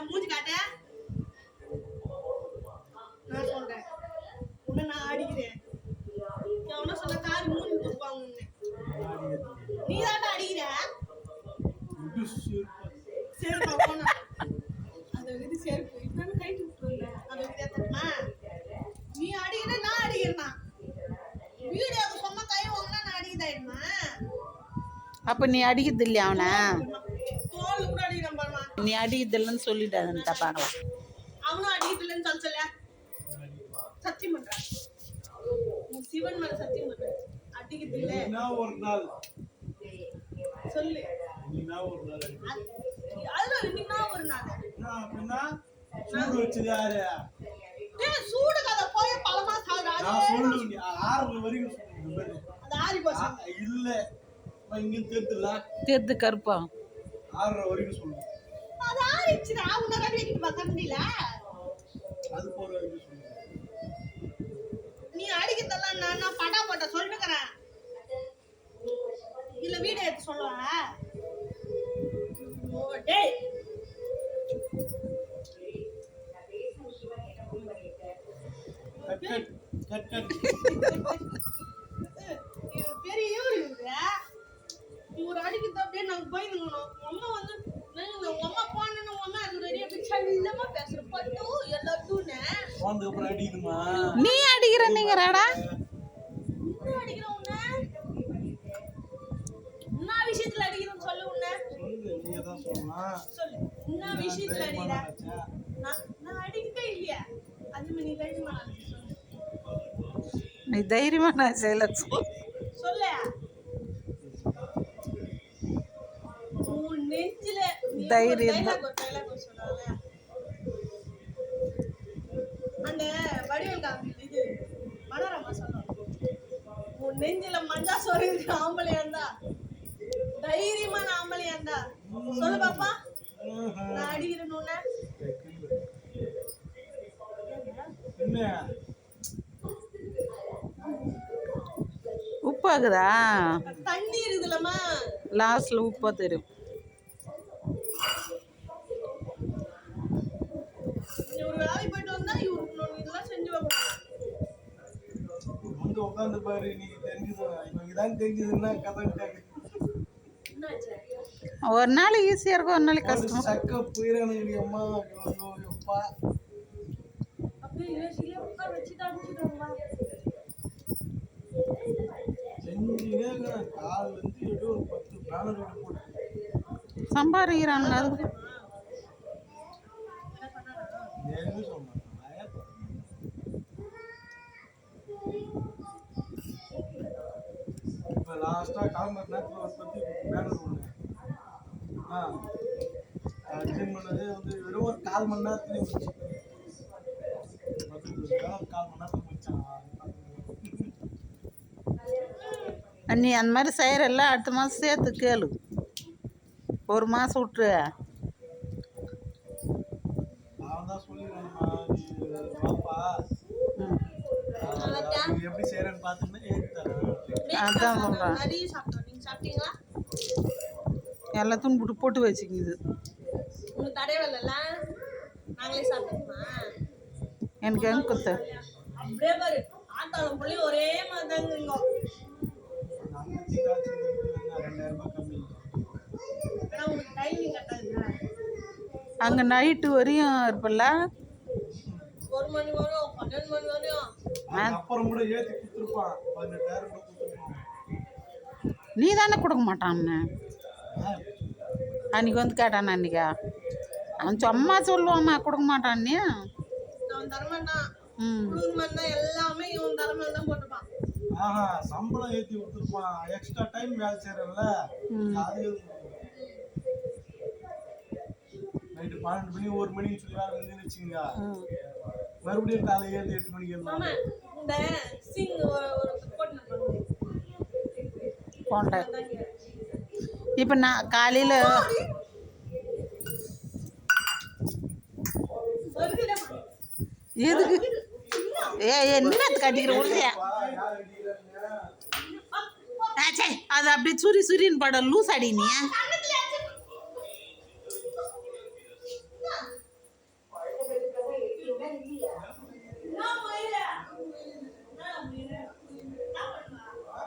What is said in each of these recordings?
மூஞ்சி காட்ட நான் சொல்றேன் உன்னை நான் அடிக்கிறேன் எவனோ சொல்ல காரி மூஞ்சி தூக்குவாங்க நீ தாண்டா அடிக்கிற செருப்பா போனா அந்த விதி செருப்பு இப்பதான் கைட்டு விட்டுருங்க அந்த விதியா தட்டுமா நீ அடிக்கிற நான் அடிக்கிறேன்னா வீடியோக்கு சொன்ன கை வாங்கினா நான் அடிக்குதாயிடுமா அப்ப நீ அடிக்கிறது இல்லையா அவனை தோல் கூட அடிக்கிறான் பாருமா நீ அடிக்கிறது இல்லைன்னு சொல்லிட்டாதுன்ட்டா பார்க்கலாம் அவனும் அடிக்கிறது இல்லைன்னு சொல்ல சத்தியம் பண்றான் சிவன் மேல சத்தியம் பண்றேன் அடிக்கிறது இல்ல ஒரு நாள் சொல்லு ஒரு நாள் அதுல இன்னைக்கு ஒரு நாள் அப்படின்னா சூடு வச்சது யாரு சூடு கதை போய் பல மாசம் ஆகுது நான் சொல்லு 6 வரைக்கும் சொல்லு அது ஆறி போச்சு இல்ல இங்க தேர்த்துல தேர்த்து கருப்பா 6 வரைக்கும் சொல்லு அது ஆறிச்சுடா உன்ன கட்டி வைக்கிட்டு பா கண்டில அது போற வரைக்கும் சொல்லு நீ அடிக்கிறதெல்லாம் நான் படா போட்ட சொல்லிட்டுக்கறேன் இல்ல வீடியோ எடுத்து சொல்லுவா ஓ டேய் கட் பெரிய இவரு அடிக்கிறது அப்படியே நாங்க பயந்துக்கணும் அம்மா வந்து அம்மா போனோன்னு அம்மா அது ரெடியா பிச்சல்லமா பேசுற பட்டு எல்லாத்துன்னு அப்புறம் அடிக்குமா நீ அடிக்கிற நீங்கறாடா நீ அடிக்கிற உன்ன என்ன விஷயத்துல அடிக்கிறன்னு சொல்லு உன்ன சொல்லு நீ தான் சொல்லணும் சொல்லு என்ன விஷயத்துல அடிக்கிற நான் அடிக்கவே இல்லையா அது நீ தைரியமா சொல்லு நீ தைரியமா நான் செய்யல சொல்ல உன் நெஞ்சில தைரியம் சொன்னால அந்த வடிவல் இது மனோரமா சொல்லுவாங்க உன் நெஞ்சில மஞ்சா சொருகிற ஆம்பளையா இருந்தா தைரியமான ஆம்பளையா இருந்தா சொல்லு பாப்பா நான் அடிக்கிறேன்னு உப்பாகுதா தண்ணி இருக்குதுலமா லாஸ்ட்ல உப்பா தெரியும் ஒரு வேலை போயிட்டு வந்தா இவருக்கு இதெல்லாம் செஞ்சு வைக்கணும் வந்து உட்காந்து பாரு நீங்க தெரிஞ்சது இவங்க தான் தெரிஞ்சதுன்னா கதை ஒரு நாள் ஈஸியா இருக்கும் ஒரு நாள் கஷ்டம் சக்க போயிடானுங்க அம்மா அப்பா அப்படியே யோசிக்கல உட்கார வச்சுட்டு அனுப்பிச்சுடுவாங்க செஞ்சுனே கால் வந்து ஏதோ ஒரு 10 பேனர் போட்டு சம்பாதிக்கிறானுங்க அதுக்கு இப்போ லாஸ்ட்டாக கிளம்புற நேரத்தில் ஒரு 10 பேனர் ஒன்று டிசைன் பண்ணது வந்து வெறும் ஒரு 1/4 மணி நேரத்துலேயே முடிச்சு 1/4 மணி நேரத்தில் முடிச்சான் நீ அந்த மாதிரி செய்கிறல்ல அடுத்த மாதம் சேர்த்து கேளு ஒரு மாதம் விட்டுரு நான் தான் சொல்லிடுவேன்மா பாப்பா எப்படி செய்கிறேன்னு பார்த்துன்னு அதான் சொல்கிறேன் எல்லாத்தையும் போட்டு வச்சுக்கிது உங்களுக்கு தடையவில்ல நாங்களே சாப்பிட்டோமா எனக்கு எங்க குத்த அப்படியே பாரு ஆத்தாளம் புள்ளி ஒரே மாதிரி தாங்க அங்கே நைட்டு வரையும் இருப்பல்ல 1 மணி வரும் 12 மணி வரையும் அப்புறம் கூட ஏற்றி கொடுத்துருப்பான் 18,000 நீ தானே கொடுக்க மாட்டான்னு அன்றைக்கி வந்து கேட்டான் அன்றைக்கா அவன் சும்மா சொல்லுவாம்மா கொடுக்க மாட்டான்னு அவன் தரமாட்டான் எல்லாமே இவன் தரமாட்டான் தான் போட்டுப்பான் சம்பளம் ஏற்றி கொடுத்துருப்பான் எக்ஸ்ட்ரா டைம் வேலை செய்யறல அது நைட்டு 12 மணி 1 மணின்னு சொல்லி வேலை வந்து வச்சுங்க மறுபடியும் காலை 7-8 மணிக்கு இந்த சிங் போண்டேன் இப்போ நான் காலையில் எதுக்கு என்ன கட்டிக்கிற உறுதியா ஆச்சே அது அப்படி சுரி சுரின்னு படம் லூஸ் அடி நீ கண்ணத்துல அடிச்சு- என்ன மயில? என்ன மயில? என்ன பண்ணுவா?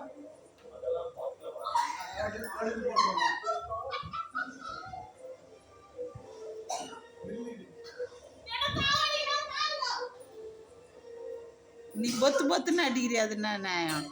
எனக்கு ஆவடி, நான் பாருங்க. நீ பொத்து பொத்துன்னு அடிக்கிறியா அது என்ன நியாயம்